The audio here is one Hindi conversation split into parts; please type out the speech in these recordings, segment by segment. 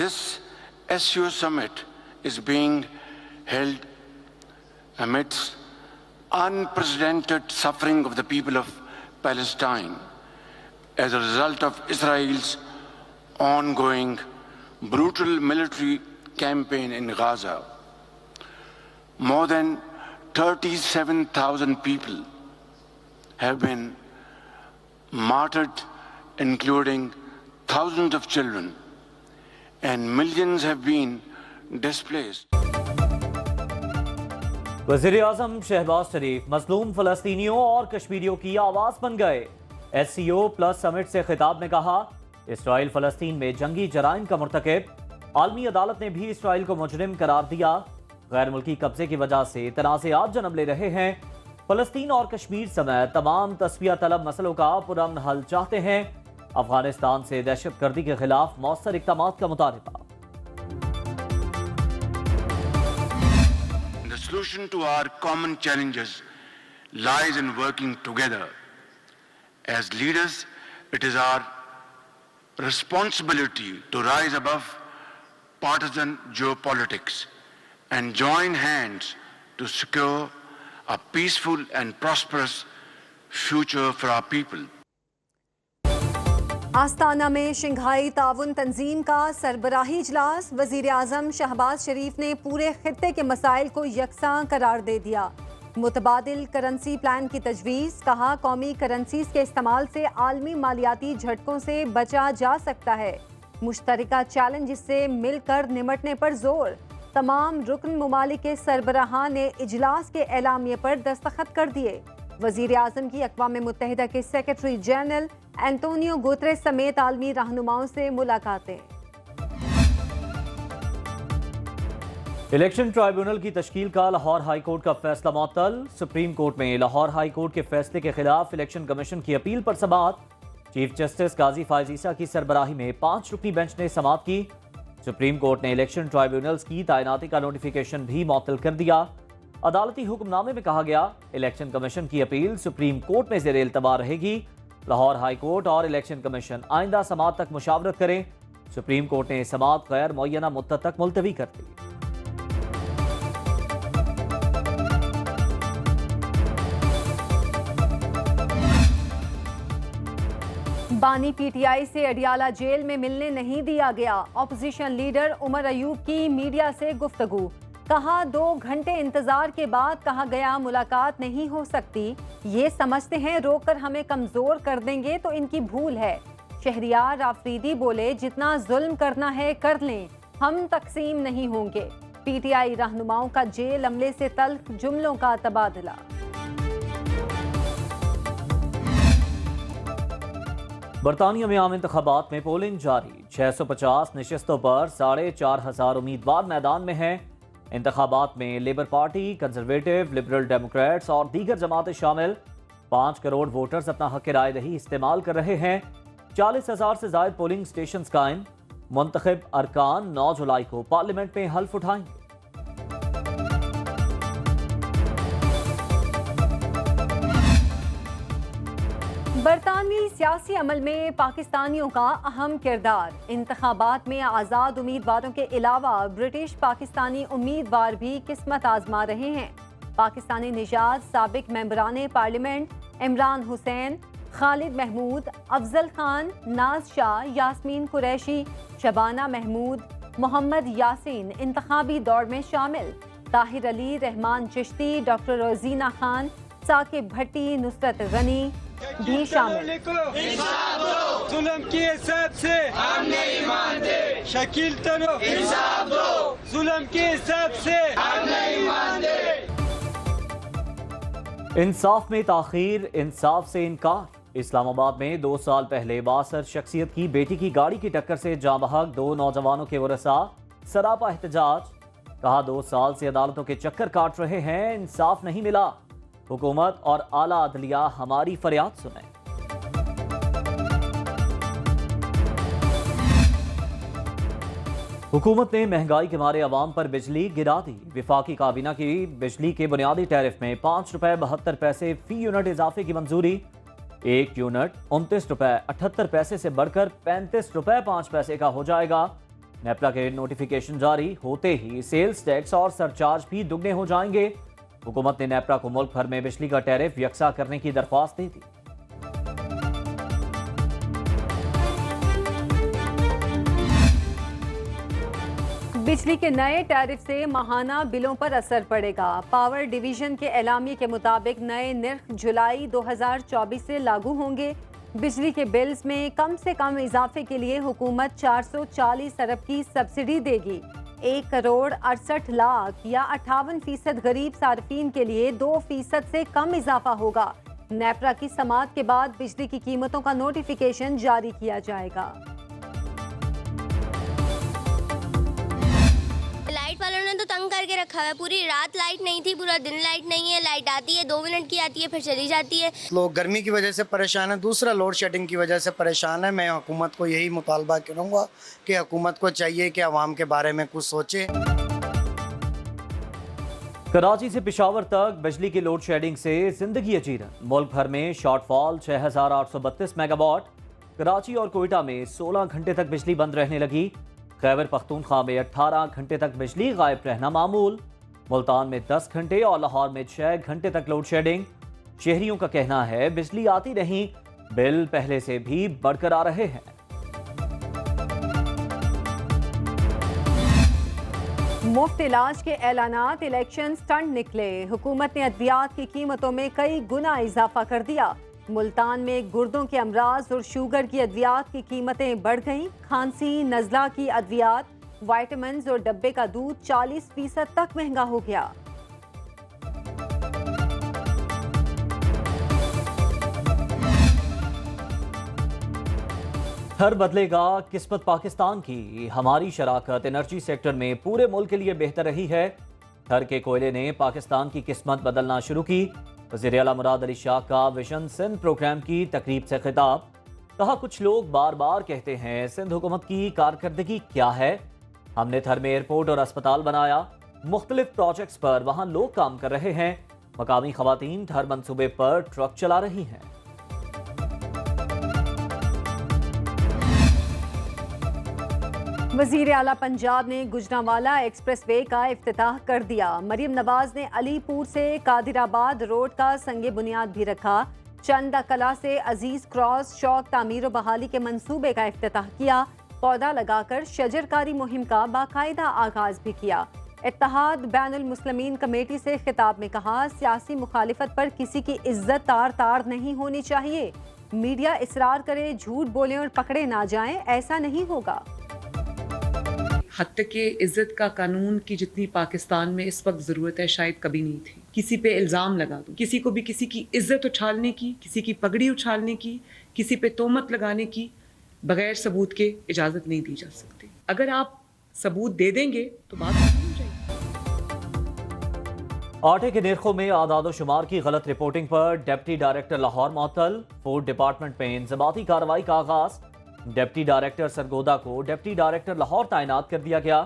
this SCO summit is being held amidst unprecedented suffering of the people of Palestine as a result of Israel's ongoing brutal military campaign in Gaza. More than 37,000 people have been martyred, including thousands of children, and millions have been displaced. वज़ीर-ए-आज़म शहबाज शरीफ मज़लूम फ़लस्तीनियों और कश्मीरियों की आवाज़ बन गए। SCO प्लस समिट से खिताब में कहा, इसराइल फ़लस्तीन में जंगी जराइम का मुर्तकिब। आलमी अदालत ने भी इसराइल को मुजरिम करार दिया। गैर मुल्की कब्जे की वजह से तनाज़ात जन्म ले रहे हैं। फ़लस्तीन और कश्मीर समेत तमाम तस्फिया तलब मसलों का पुरअमन हल चाहते हैं। अफगानिस्तान से दहशतगर्दी के खिलाफ मौसर इक़दामात का मुतालबा। The solution to our common challenges lies in working together. As leaders, it is our responsibility to rise above partisan geopolitics and join hands to secure a peaceful and prosperous future for our people. आस्ताना में शंघाई ताउन तंजीम का सरबराही इजलास। वज़ीर-ए-आज़म शहबाज शरीफ ने पूरे खित्ते के मसाइल को यकसां करार दे दिया। मुतबादिल करेंसी प्लान की तजवीज़। कहा, कौमी करेंसीज के इस्तेमाल से आलमी मालियाती झटकों से बचा जा सकता है। मुश्तरका चैलेंज से मिलकर निमटने पर जोर। तमाम रुकन ममालिक के सरबराहान ने इजलास के एलामिये पर दस्तखत कर दिए। वज़ीर-ए-आज़म की अक़वाम मुत्तहिदा के सेक्रेटरी जनरल एंटोनियो गुतरेस समेत आलमी रहनुमाओं से मुलाकातें। इलेक्शन ट्राइब्यूनल की तश्कील का लाहौर हाई कोर्ट का फैसला मुअत्तल। सुप्रीम कोर्ट में लाहौर हाई कोर्ट के फैसले के खिलाफ इलेक्शन कमीशन की अपील पर समाअत। चीफ जस्टिस काजी फायज़ ईसा की सरबराही में 5 रुकनी बेंच ने समाअत की। सुप्रीम कोर्ट ने इलेक्शन ट्राइब्यूनल्स की तैनाती का नोटिफिकेशन भी मुअत्तल कर दिया। अदालती हुक्मनामे में कहा गया, इलेक्शन कमीशन की अपील सुप्रीम कोर्ट में ज़ेरे इल्तवा रहेगी। लाहौर हाई कोर्ट और इलेक्शन कमीशन आइंदा समाअत तक मुशावरत करें। सुप्रीम कोर्ट ने समाअत गैर मुअय्यना मुद्दत तक मुलतवी कर दी। बानी PTI से अडियाला जेल में मिलने नहीं दिया गया। ऑपोजिशन लीडर उमर अयूब की मीडिया से गुफ्तगू। कहा, 2 घंटे इंतजार के बाद कहा गया मुलाकात नहीं हो सकती। ये समझते हैं रोककर हमें कमजोर कर देंगे तो इनकी भूल है। शहरियार आफरीदी बोले, जितना जुल्म करना है कर लें, हम तकसीम नहीं होंगे। PTI रहनुमाओं का जेल अमले से तल्ख जुमलों का तबादला। बरतानिया में आम इंतखाबात में पोलिंग जारी। 650 नशस्तों पर 4,500 उम्मीदवार मैदान में हैं। इंतखाबात में labour party, conservative, liberal Democrats और दीगर जमातें शामिल। 5 करोड़ वोटर्स अपना हक राय दही इस्तेमाल कर रहे हैं। 40,000 से ज्यादा पोलिंग स्टेशन कायम। मुंतखब अरकान 9 जुलाई को पार्लियामेंट में हल्फ उठाएंगे। बरतानवी सियासी अमल में पाकिस्तानियों का अहम किरदार। इंतखाबात में आज़ाद उम्मीदवारों के अलावा ब्रिटिश पाकिस्तानी उम्मीदवार भी किस्मत आजमा रहे हैं। पाकिस्तानी निजात साबिक मेंबरान पार्लियामेंट इमरान हुसैन, खालिद महमूद, अफजल खान, नाज शाह, यास्मीन कुरैशी, शबाना महमूद, मोहम्मद यासीन इंतखाबी दौड़ में शामिल। ताहिर अली, रहमान चिश्ती, डॉक्टर रोजीना खान, साकिब भट्टी, नुसरत गनी भी शामिल। जुल्म के हिसाब से हम नहीं मानते, शकील तनो इंसाफ दो, जुल्म के हिसाब से हम नहीं मानते। इंसाफ में ताखीर, इंसाफ से इनकार। इस्लामाबाद में 2 साल पहले 62 शख्सियत की बेटी की गाड़ी की टक्कर से जाँ बहक 2 नौजवानों के वरसा सरापा एहतजाज। कहा, 2 साल से अदालतों के चक्कर काट रहे हैं, इंसाफ नहीं मिला। हुकूमत और आला अदलिया हमारी फरियाद सुने। हुकूमत ने महंगाई के मारे अवाम पर बिजली गिरा दी। विफाकी काबीना की बिजली के बुनियादी टैरिफ में 5 रुपए 72 पैसे फी यूनिट इजाफे की मंजूरी। 1 यूनिट 29 रुपए 78 पैसे से बढ़कर 35 रुपए 5 पैसे का हो जाएगा। नेपरा के नोटिफिकेशन जारी होते ही सेल्स टैक्स और सरचार्ज भी दुगने हो जाएंगे। हुकूमत ने नेपरा को मुल्क भर में बिजली का टैरिफ यकसा करने की दरख्वास्त दी थी। बिजली के नए टैरिफ से माहाना बिलों पर असर पड़ेगा। पावर डिवीजन के एलामिये के मुताबिक नए निर्ख जुलाई 2024 से लागू होंगे। बिजली के बिल्स में कम से कम इजाफे के लिए हुकूमत 440 अरब की सब्सिडी देगी। 1 करोड़ 68 लाख या 58% गरीब सार्फिन के लिए 2% से कम इजाफा होगा। नेपरा की समाअत के बाद बिजली की कीमतों का नोटिफिकेशन जारी किया जाएगा। लाइट वालों ने तो तंग करके रखा है। पूरी रात लाइट नहीं थी, पूरा दिन लाइट नहीं है। लाइट आती है 2 मिनट की आती है, फिर चली जाती है। लोग गर्मी की वजह से परेशान है, दूसरा लोड शेडिंग की वजह से परेशान है। मैं हुकूमत को यही मुतालबा करूँगा कि हुकूमत को चाहिए कि आवाम के बारे में कुछ सोचे। कराची से पेशावर तक बिजली की लोड शेडिंग से जिंदगी अजीरन। मुल्क भर में शॉर्टफॉल 6832 मेगावाट। कराची और कोयटा में 16 घंटे तक बिजली बंद रहने लगी। खैबर पख्तूनख्वा में 18 घंटे तक बिजली गायब रहना मामूल। मुल्तान में 10 घंटे और लाहौर में 6 घंटे तक लोड शेडिंग। शहरियों का कहना है बिजली आती नहीं, बिल पहले से भी बढ़कर आ रहे हैं। मुफ्त इलाज के ऐलानात इलेक्शन स्टंट निकले। हुकूमत ने अद्वियात की कीमतों में कई गुना इजाफा कर दिया। मुल्तान में गुर्दों के अमराज और शुगर की अद्वियात की कीमतें बढ़ गईं। खांसी नज़ला की अद्वियात, वाइटामिन्स और डब्बे का दूध 40% तक महंगा हो गया। हर बदलेगा किस्मत पाकिस्तान की। हमारी शराकत एनर्जी सेक्टर में पूरे मुल्क के लिए बेहतर रही है। थर के कोयले ने पाकिस्तान की किस्मत बदलना शुरू की। वज़ीर आला मुराद अली शाह का विजन सिंध प्रोग्राम की तकरीब से खिताब। कहा कुछ लोग बार बार कहते हैं सिंध हुकूमत की कारकर्दगी क्या है। हमने थर में एयरपोर्ट और अस्पताल बनाया। मुख्तलिफ प्रोजेक्ट्स पर वहाँ लोग काम कर रहे हैं। मकामी खवातीन थर मंसूबे पर ट्रक चला रही हैं। वज़ीर आला पंजाब ने गुजरांवाला एक्सप्रेसवे का इफ्तिताह कर दिया। मरियम नवाज ने अलीपुर से कादिराबाद रोड का संगे बुनियाद भी रखा। चंदा कला से अजीज क्रॉस चौक तामीर और बहाली के मंसूबे का इफ्तिताह किया। पौधा लगाकर शजरकारी मुहिम का बाकायदा आगाज भी किया। इत्तेहाद बैनुल मुस्लिमीन कमेटी से खिताब में कहा सियासी मुखालिफत पर किसी की इज्जत तार तार नहीं होनी चाहिए। मीडिया इसरार करे, झूठ बोले और पकड़े ना जाएं, ऐसा नहीं होगा। हद तक के इज्जत का कानून की जितनी पाकिस्तान में इस वक्त ज़रूरत है शायद कभी नहीं थी। किसी पे इल्ज़ाम लगा दो, किसी को भी किसी की इज्जत उछालने की, किसी की पगड़ी उछालने की, किसी पे तोहमत लगाने की बगैर सबूत के इजाज़त नहीं दी जा सकती। अगर आप सबूत दे देंगे तो बात खत्म हो जाएगी। आटे के निर्खों में आदाद शुमार की गलत रिपोर्टिंग पर डिप्टी डायरेक्टर लाहौर मुअत्तल। फूड डिपार्टमेंट में इंज़बाती कार्रवाई का आगाज। डिप्टी डायरेक्टर सरगोदा को डिप्टी डायरेक्टर लाहौर तैनात कर दिया गया।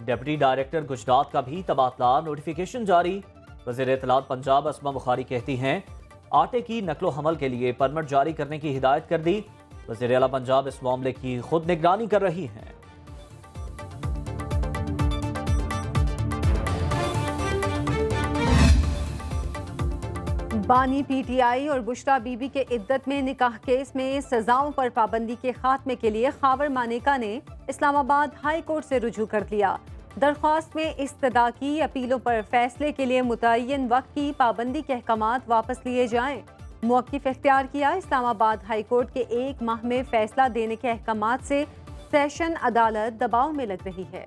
डिप्टी डायरेक्टर गुजरात का भी तबादला, नोटिफिकेशन जारी। वज़ीर इत्तलात पंजाब अस्मा बुखारी कहती हैं आटे की नकलो हमल के लिए परमिट जारी करने की हिदायत कर दी। वज़ीर आला पंजाब इस मामले की खुद निगरानी कर रही हैं। बानी पीटीआई और बुशरा बीबी के इद्दत में निकाह केस में सजाओं पर पाबंदी के खात्मे के लिए खावर मानेका ने इस्लामाबाद हाई कोर्ट से रुजू कर लिया। दरख्वास्त में इस्तदा की अपीलों पर फैसले के लिए मुतय्यन वक्त की पाबंदी के अहकामात वापस लिए जाएं। मौक़िफ़ इख्तियार किया। इस्लामाबाद हाई कोर्ट के 1 माह में फैसला देने के अहकामात से सेशन अदालत दबाव में लग रही है।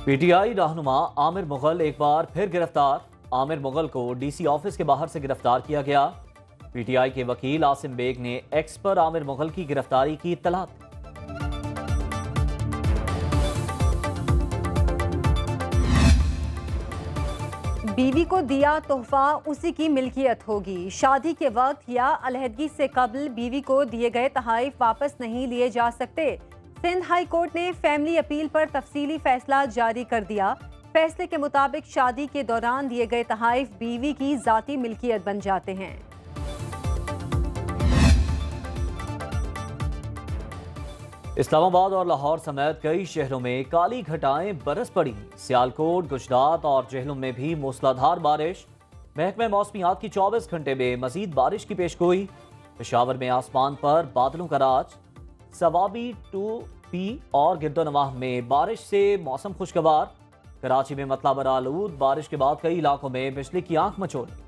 पीटीआई रहनुमा आमिर मुगल एक बार फिर गिरफ्तार। आमिर मुगल को डीसी ऑफिस के बाहर से गिरफ्तार किया गया। पीटीआई के वकील आसिम बेग ने एक्स पर आमिर मुगल की गिरफ्तारी की इत्तला दी। बीवी को दिया तोहफा उसी की मिल्कियत होगी। शादी के वक्त या अलहदगी से कबल बीवी को दिए गए तहाइफ वापस नहीं लिए जा सकते। सिंध हाई कोर्ट ने फैमिली अपील पर तफसीली फैसला जारी कर दिया। फैसले के मुताबिक शादी के दौरान दिए गए तहाइफ बीवी की जाती मिल्कियत बन जाते हैं। इस्लामाबाद और लाहौर समेत कई शहरों में काली घटाएं बरस पड़ी। सियालकोट, गुजरात और जेहलम में भी मूसलाधार बारिश। महकमे मौसमियात की 24 घंटे में मजीद बारिश की पेशगोई। पेशावर में आसमान पर बादलों का राज। सवाबी 2P और गिरदोनवाह में बारिश से मौसम खुशगवार। कराची में मतला बरालूद, बारिश के बाद कई इलाकों में बिजली की आंख मचोली।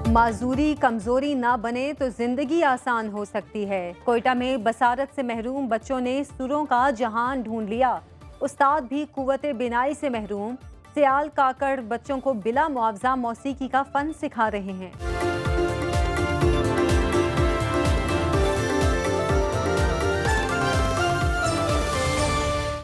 माजूरी कमजोरी ना बने तो जिंदगी आसान हो सकती है। कोयटा में बसारत से महरूम बच्चों ने सुरों का जहान ढूंढ लिया। उस्ताद भी कुव्वते बिनाई से महरूम। सियाल काकड़ बच्चों को बिला मुआवजा मौसीकी का फन सिखा रहे हैं।